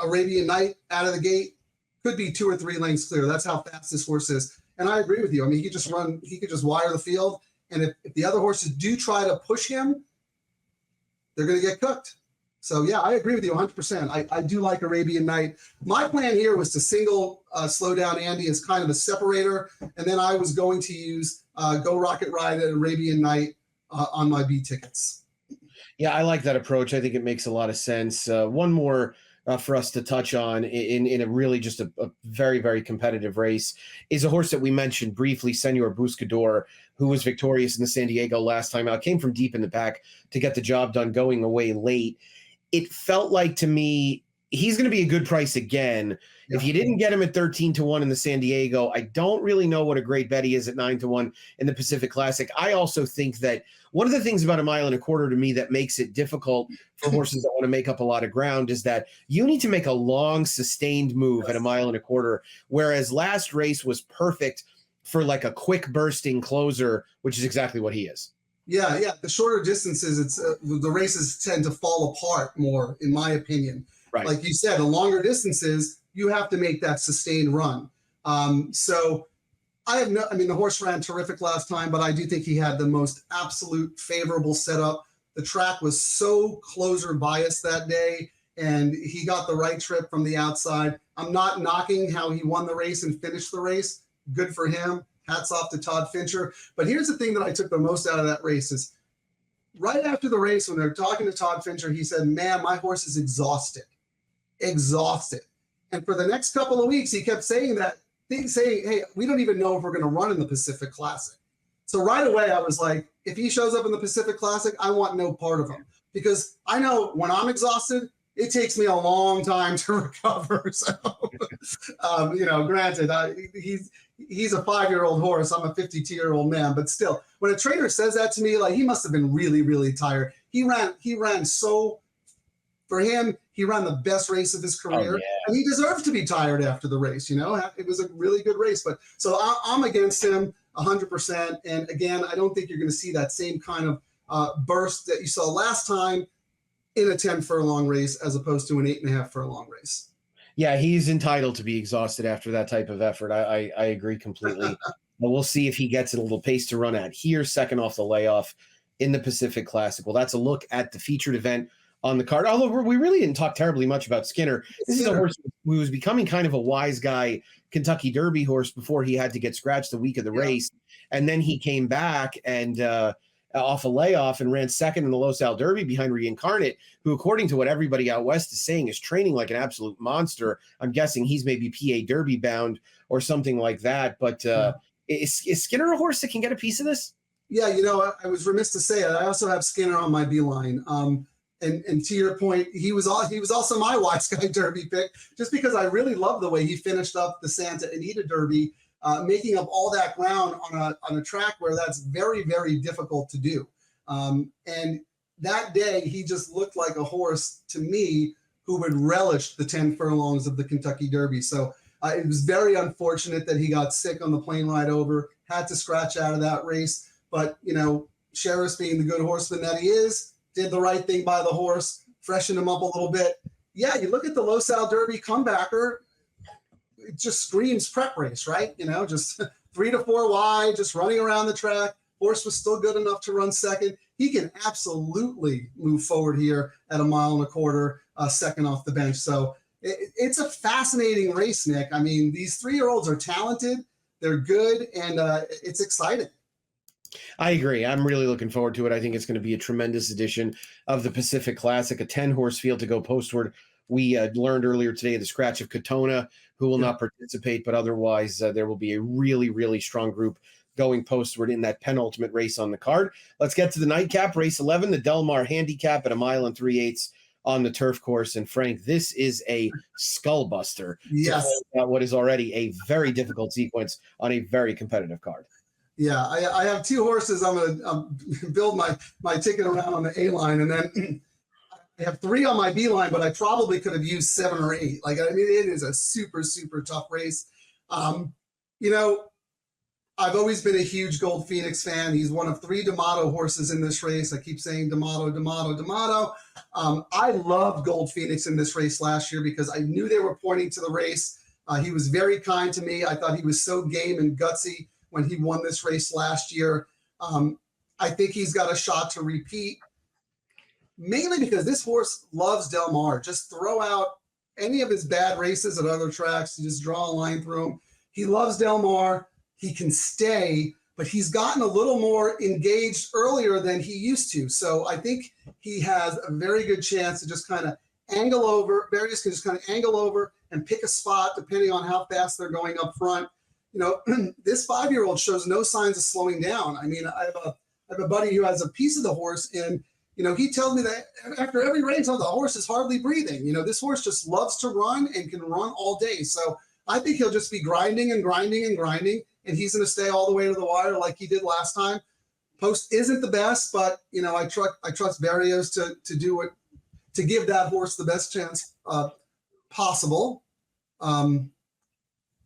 Arabian Night out of the gate could be 2 or 3 lengths clear. That's how fast this horse is. And I agree with you. I mean, he could just wire the field. And if the other horses do try to push him, they're going to get cooked. So, yeah, I agree with you 100%. I do like Arabian Night. My plan here was to single Slow Down Andy as kind of a separator. And then I was going to use Go Rocket Ride at Arabian Night on my B tickets. Yeah, I like that approach. I think it makes a lot of sense. One more for us to touch on in a really just a very, very competitive race is a horse that we mentioned briefly, Senor Buskador, who was victorious in the San Diego last time out, came from deep in the back to get the job done, going away late. It felt like to me he's going to be a good price again. Yeah. If you didn't get him at 13-1 in the San Diego, I don't really know what a great bet he is at 9-1 in the Pacific Classic. I also think that one of the things about 1.25 miles to me that makes it difficult for horses that want to make up a lot of ground is that you need to make a long, sustained move at 1.25 miles, whereas last race was perfect for like a quick bursting closer, which is exactly what he is. Yeah. The shorter distances, the races tend to fall apart more, in my opinion. Right. Like you said, the longer distances, you have to make that sustained run. So the horse ran terrific last time, but I do think he had the most absolute favorable setup. The track was so closer biased that day, and he got the right trip from the outside. I'm not knocking how he won the race and finished the race. Good for him. Hats off to Todd Fincher. But here's the thing that I took the most out of that race is right after the race, when they're talking to Todd Fincher, he said, "Man, my horse is exhausted. And for the next couple of weeks, he kept saying that, saying, "Hey, we don't even know if we're going to run in the Pacific Classic." So right away, I was like, if he shows up in the Pacific Classic, I want no part of him, because I know when I'm exhausted, it takes me a long time to recover. So, granted, he's a 5-year-old horse. I'm a 52-year-old man, but still, when a trainer says that to me, like, he must have been really, really tired. He ran so. For him, he ran the best race of his career, and he deserved to be tired after the race. It was a really good race. But so I'm against him 100%. And again, I don't think you're going to see that same kind of burst that you saw last time in a 10 furlong race, as opposed to an 8.5 furlong race. Yeah, he's entitled to be exhausted after that type of effort. I agree completely. But we'll see if he gets a little pace to run at here, second off the layoff in the Pacific Classic. Well, that's a look at the featured event on the card. Although we really didn't talk terribly much about Skinner. This is a horse with was becoming kind of a wise guy Kentucky Derby horse before he had to get scratched the week of the race. And then he came back and off a layoff and ran second in the Los Al Derby behind Reincarnate, who, according to what everybody out west is saying, is training like an absolute monster. I'm guessing he's maybe PA Derby bound or something like that. But is Skinner a horse that can get a piece of this? Yeah, you know, I was remiss to say it. I also have Skinner on my beeline. And to your point, he was also my Wise Guy Derby pick, just because I really love the way he finished up the Santa Anita Derby, making up all that ground on a track where that's very, very difficult to do. And that day, he just looked like a horse to me who would relish the 10 furlongs of the Kentucky Derby. So it was very unfortunate that he got sick on the plane ride over, had to scratch out of that race. But, you know, Sheriff, being the good horseman that he is, did the right thing by the horse, freshened him up a little bit. Yeah, you look at the Los Al Derby comebacker, it just screams prep race, right? You know, just 3 to 4 wide, just running around the track. Horse was still good enough to run second. He can absolutely move forward here at 1.25 miles, second off the bench. So it's a fascinating race, Nick. I mean, these 3-year-olds are talented, they're good, and it's exciting. I agree. I'm really looking forward to it. I think it's going to be a tremendous edition of the Pacific Classic, a 10-horse field to go postward. We learned earlier today the scratch of Katona, who will not participate, but otherwise there will be a really, really strong group going postward in that penultimate race on the card. Let's get to the nightcap, race 11, the Del Mar Handicap at 1 3/8 on the turf course. And Frank, this is a skullbuster. Yes. To close out what is already a very difficult sequence on a very competitive card. Yeah, I have 2 horses. I'm going to build my ticket around on the A line, and then I have 3 on my B line, but I probably could have used 7 or 8. Like, I mean, it is a super, super tough race. You know, I've always been a huge Gold Phoenix fan. He's one of 3 D'Amato horses in this race. I keep saying D'Amato, D'Amato, D'Amato. I loved Gold Phoenix in this race last year because I knew they were pointing to the race. He was very kind to me. I thought he was so game and gutsy when he won this race last year. I think he's got a shot to repeat, mainly because this horse loves Del Mar. Just throw out any of his bad races at other tracks. You just draw a line through him. He loves Del Mar. He can stay, but he's gotten a little more engaged earlier than he used to. So I think he has a very good chance to just kind of angle over. Barrios can just kind of angle over and pick a spot depending on how fast they're going up front. You know, this 5-year-old shows no signs of slowing down. I mean, I have a buddy who has a piece of the horse, and, you know, he tells me that after every race, the horse is hardly breathing. You know, this horse just loves to run and can run all day. So I think he'll just be grinding and grinding and grinding, and he's going to stay all the way to the wire like he did last time. Post isn't the best, but, you know, I trust Barrios to give that horse the best chance possible.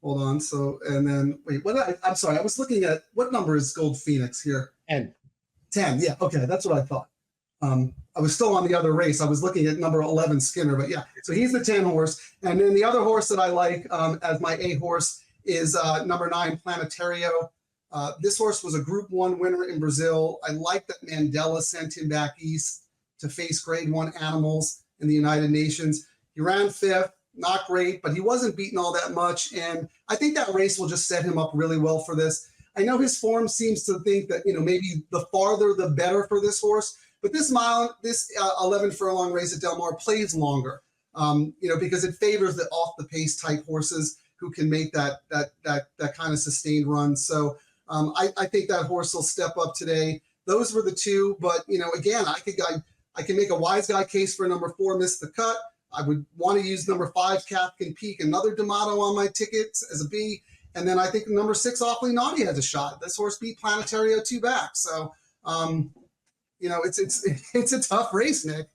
Hold on. So, and then wait, I'm sorry. I was looking at what number is Gold Phoenix here? 10. Yeah. Okay. That's what I thought. I was still on the other race. I was looking at number 11 Skinner, but yeah. So he's the 10 horse. And then the other horse that I like as my A horse is number 9 Planetario. This horse was a Group 1 winner in Brazil. I like that Mandela sent him back east to face Grade 1 animals in the United Nations. He ran 5th. Not great, but he wasn't beaten all that much. And I think that race will just set him up really well for this. I know his form seems to think that, you know, maybe the farther, the better for this horse. But this 11 furlong race at Del Mar plays longer, you know, because it favors the off the pace type horses who can make that kind of sustained run. So I think that horse will step up today. Those were the 2. But, you know, again, I can make a Wise Guy case for number 4, Miss the Cut. I would want to use number 5, Captain Peak, another D'Amato on my tickets as a B. And then I think number 6, Awfully Naughty, has a shot. This horse beat Planetario 2 back. So, you know, it's a tough race, Nick.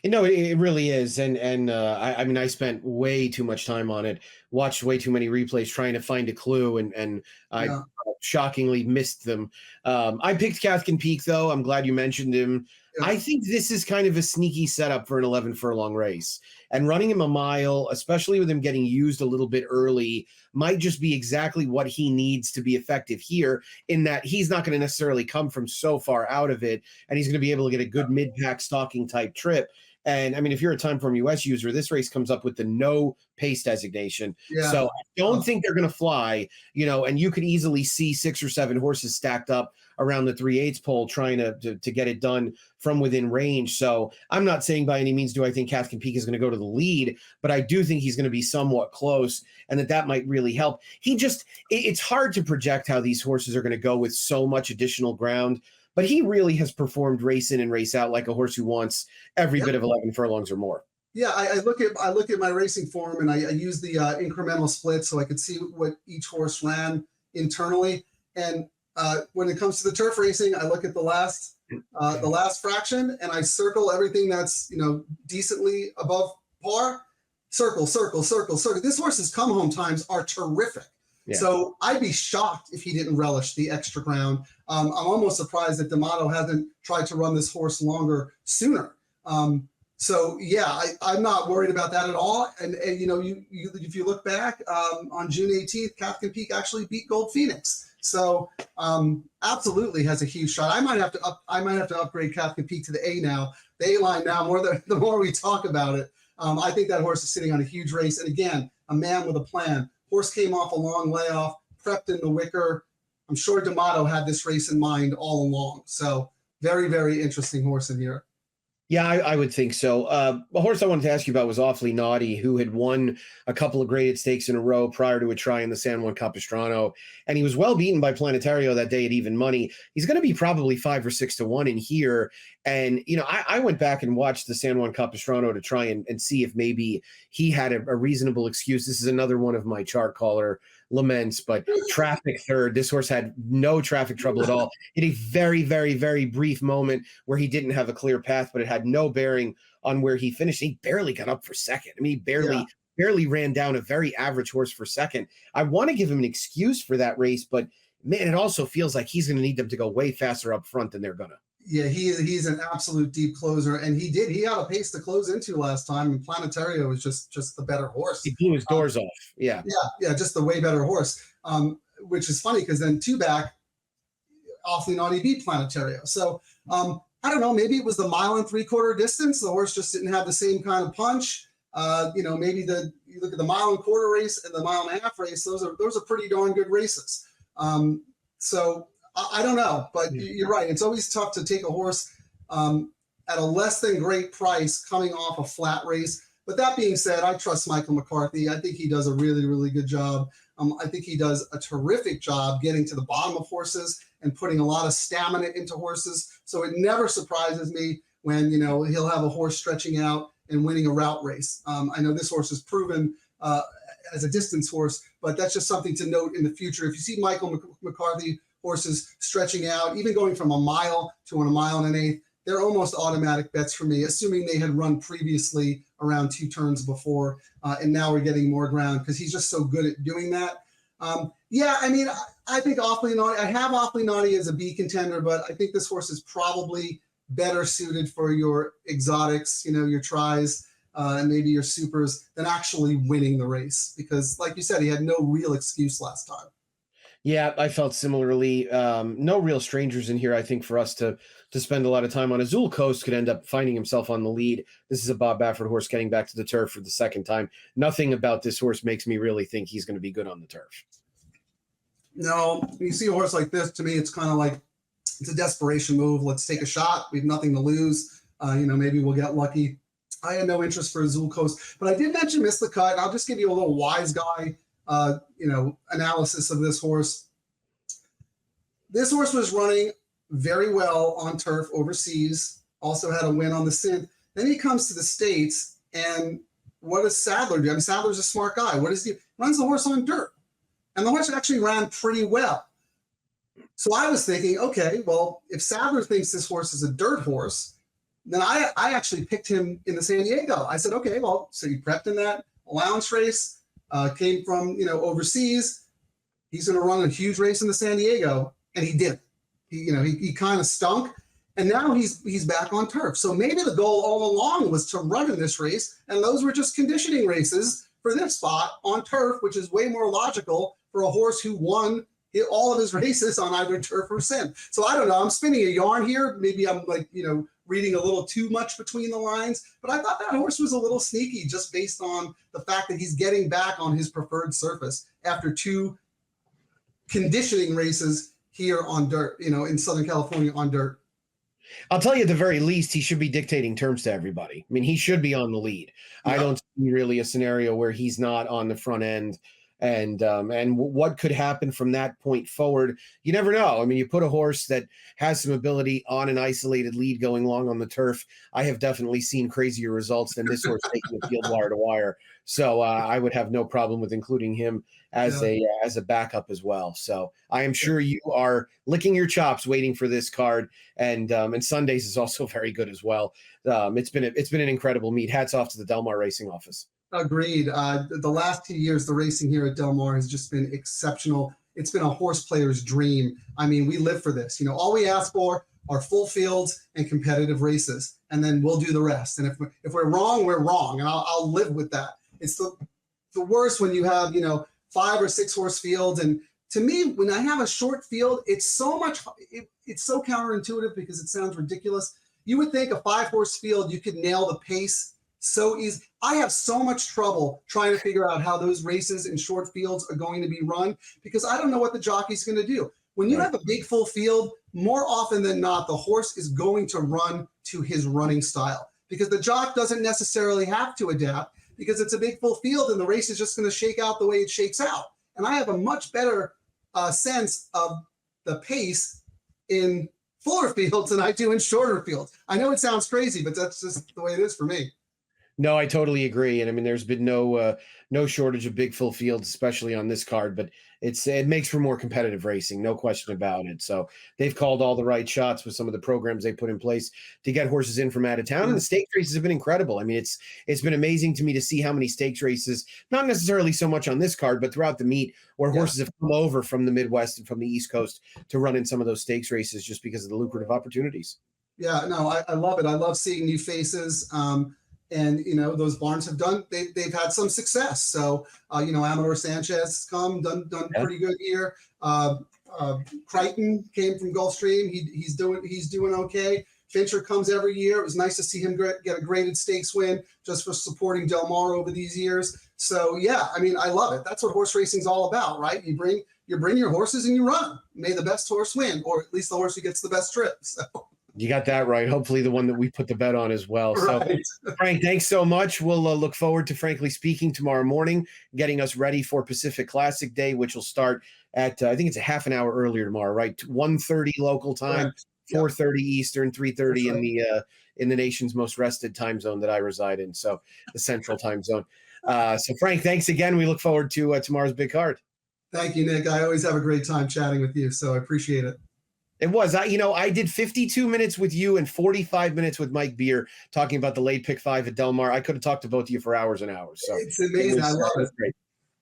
No, it really is. And I mean, I spent way too much time on it, watched way too many replays trying to find a clue, and I shockingly missed them. I picked Captain Peak, though. I'm glad you mentioned him. Yeah. I think this is kind of a sneaky setup for an 11 furlong race. And running him a mile, especially with him getting used a little bit early, might just be exactly what he needs to be effective here, in that he's not going to necessarily come from so far out of it, and he's going to be able to get a good mid-pack stalking type trip. And I mean, if you're a Timeform US user, this race comes up with the no pace designation. Yeah. So I don't think they're going to fly, and you could easily see 6 or 7 horses stacked up around the 3/8 pole trying to get it done from within range. So I'm not saying by any means do I think Captain Peak is going to go to the lead, but I do think he's going to be somewhat close, and that might really help. It's hard to project how these horses are going to go with so much additional ground, but he really has performed race in and race out like a horse who wants every bit of 11 furlongs or more. Yeah, I look at my racing form, and I use the incremental split so I could see what each horse ran internally. And when it comes to the turf racing, I look at the last fraction, and I circle everything that's decently above par. Circle, circle, circle, circle. This horse's come home times are terrific. Yeah. So I'd be shocked if he didn't relish the extra ground. I'm almost surprised that Tammaro hasn't tried to run this horse longer sooner. So yeah, I'm not worried about that at all. And if you look back on June 18th, Captain Peak actually beat Gold Phoenix. So absolutely has a huge shot. I might have to upgrade Captain Peak to the A now. The A line now. The more we talk about it, I think that horse is sitting on a huge race. And again, a man with a plan. Horse came off a long layoff, prepped in the wicker. I'm sure Tammaro had this race in mind all along. So very, very interesting horse in here. Yeah, I would think so. A horse I wanted to ask you about was Awfully Naughty, who had won a couple of graded stakes in a row prior to a try in the San Juan Capistrano, and he was well beaten by Planetario that day at even money. He's going to be probably 5 or 6 to 1 in here. And, I went back and watched the San Juan Capistrano to try and see if maybe he had a reasonable excuse. This is another one of my chart caller laments, but traffic third. This horse had no traffic trouble at all. In a very, very, very brief moment where he didn't have a clear path, but it had no bearing on where he finished. He barely got up for second. I mean, he barely ran down a very average horse for second. I want to give him an excuse for that race, but man, it also feels like he's going to need them to go way faster up front than they're going to. Yeah, he's an absolute deep closer, and he had a pace to close into last time, and Planetario was just the better horse. He blew his doors off. Yeah, just the way better horse. Which is funny because then 2 back, Awfully Naughty beat Planetario. So I don't know, maybe it was the 1 3/4 distance. The horse just didn't have the same kind of punch. Maybe you look at the 1 1/4 race and the 1.5 mile race; those are pretty darn good races. So. I don't know, but you're right. It's always tough to take a horse at a less than great price coming off a flat race. But that being said, I trust Michael McCarthy. I think he does a really, really good job. I think he does a terrific job getting to the bottom of horses and putting a lot of stamina into horses. So it never surprises me when, he'll have a horse stretching out and winning a route race. I know this horse is proven as a distance horse, but that's just something to note in the future. If you see Michael McCarthy horses stretching out, even going from a mile to 1 1/8, they're almost automatic bets for me, assuming they had run previously around 2 turns before, and now we're getting more ground because he's just so good at doing that. I think Awfully Naughty, I have Awfully Naughty as a B contender, but I think this horse is probably better suited for your exotics, your tries, and maybe your supers than actually winning the race because, like you said, he had no real excuse last time. Yeah, I felt similarly. No real strangers in here, I think, for us to spend a lot of time on. Azul Coast could end up finding himself on the lead. This is a Bob Bafford horse getting back to the turf for the second time. Nothing about this horse makes me really think he's going to be good on the turf. No, when you see a horse like this, to me, it's kind of like it's a desperation move. Let's take a shot. We have nothing to lose. Maybe we'll get lucky. I had no interest for Azul Coast, but I did mention Miss the Cut. I'll just give you a little wise guy analysis of this horse. This horse was running very well on turf overseas, also had a win on the synth. Then he comes to the States, and what does Sadler do? I mean, Sadler's a smart guy. What does he runs the horse on dirt? And the horse actually ran pretty well. So I was thinking, okay, well, if Sadler thinks this horse is a dirt horse, then I actually picked him in the San Diego. I said, okay, well, so he prepped in that allowance race. Came from overseas. He's going to run a huge race in the San Diego, and he did. He kind of stunk, and now he's back on turf. So maybe the goal all along was to run in this race, and those were just conditioning races for this spot on turf, which is way more logical for a horse who won all of his races on either turf or sim. So I don't know. I'm spinning a yarn here. Maybe I'm like, reading a little too much between the lines, but I thought that horse was a little sneaky just based on the fact that he's getting back on his preferred surface after 2 conditioning races here on dirt, in Southern California on dirt. I'll tell you, at the very least, he should be dictating terms to everybody. I mean, he should be on the lead. Yeah. I don't see really a scenario where he's not on the front end. And what could happen from that point forward, you never know. I mean, you put a horse that has some ability on an isolated lead going long on the turf. I have definitely seen crazier results than this horse taking the field wire to wire. So I would have no problem with including him as a backup as well. So I am sure you are licking your chops waiting for this card. And Sundays is also very good as well. It's been an incredible meet. Hats off to the Del Mar Racing Office. Agreed. The last 2 years, the racing here at Del Mar has just been exceptional. It's been a horse player's dream. I mean, we live for this. All we ask for are full fields and competitive races, and then we'll do the rest. And if we're wrong, we're wrong, and I'll live with that. It's the worst when you have 5 or 6 horse fields. And to me, when I have a short field, it's so counterintuitive because it sounds ridiculous. You would think a 5 horse field, you could nail the pace so easy. I have so much trouble trying to figure out how those races in short fields are going to be run because I don't know what the jockey's going to do. When you have a big full field, more often than not, the horse is going to run to his running style because the jock doesn't necessarily have to adapt because it's a big full field and the race is just going to shake out the way it shakes out. And I have a much better sense of the pace in fuller fields than I do in shorter fields. I know it sounds crazy, but that's just the way it is for me. No, I totally agree. And I mean, there's been no shortage of big full fields, especially on this card, but it makes for more competitive racing, no question about it. So they've called all the right shots with some of the programs they put in place to get horses in from out of town. And the stakes races have been incredible. I mean, it's been amazing to me to see how many stakes races, not necessarily so much on this card, but throughout the meet where horses have come over from the Midwest and from the East Coast to run in some of those stakes races just because of the lucrative opportunities. Yeah, no, I love it. I love seeing new faces. And, those barns they've had some success. So, Amador Sanchez has come, done pretty good here. Crichton came from Gulfstream. He's doing okay. Fincher comes every year. It was nice to see him get a graded stakes win just for supporting Del Mar over these years. So, yeah, I mean, I love it. That's what horse racing's all about, right? You bring your horses and you run them. May the best horse win, or at least the horse who gets the best trip. So. You got that right. Hopefully the one that we put the bet on as well. Right. So, Frank, thanks so much. We'll look forward to Frankly Speaking tomorrow morning, getting us ready for Pacific Classic Day, which will start at, I think it's a half an hour earlier tomorrow, right? 1:30 local time, 4:30 Eastern, 3:30 in the nation's most rested time zone that I reside in. So the Central Time Zone. So Frank, thanks again. We look forward to tomorrow's big card. Thank you, Nick. I always have a great time chatting with you. So I appreciate it. It was. I did 52 minutes with you and 45 minutes with Mike Beer talking about the late pick 5 at Del Mar. I could have talked to both of you for hours and hours. So it's amazing. I love it. Great.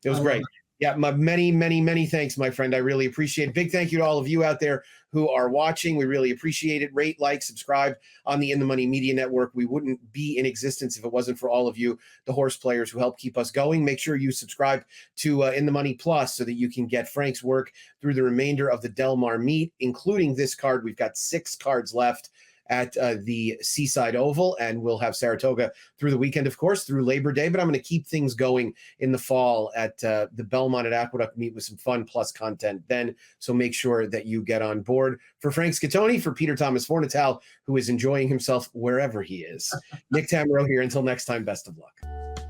It was great. Yeah, many, many, many thanks, my friend. I really appreciate it. Big thank you to all of you out there who are watching. We really appreciate it. Rate, like, subscribe on the In the Money Media Network. We wouldn't be in existence if it wasn't for all of you, the horse players who help keep us going. Make sure you subscribe to In the Money Plus so that you can get Frank's work through the remainder of the Del Mar meet, including this card. We've got 6 cards left at the Seaside Oval, and we'll have Saratoga through the weekend, of course, through Labor Day, but I'm going to keep things going in the fall at the Belmont at Aqueduct meet with some fun plus content then, so make sure that you get on board. For Frank Scatoni, for Peter Thomas Fornatal, who is enjoying himself wherever he is, Nick Tammaro here. Until next time, best of luck.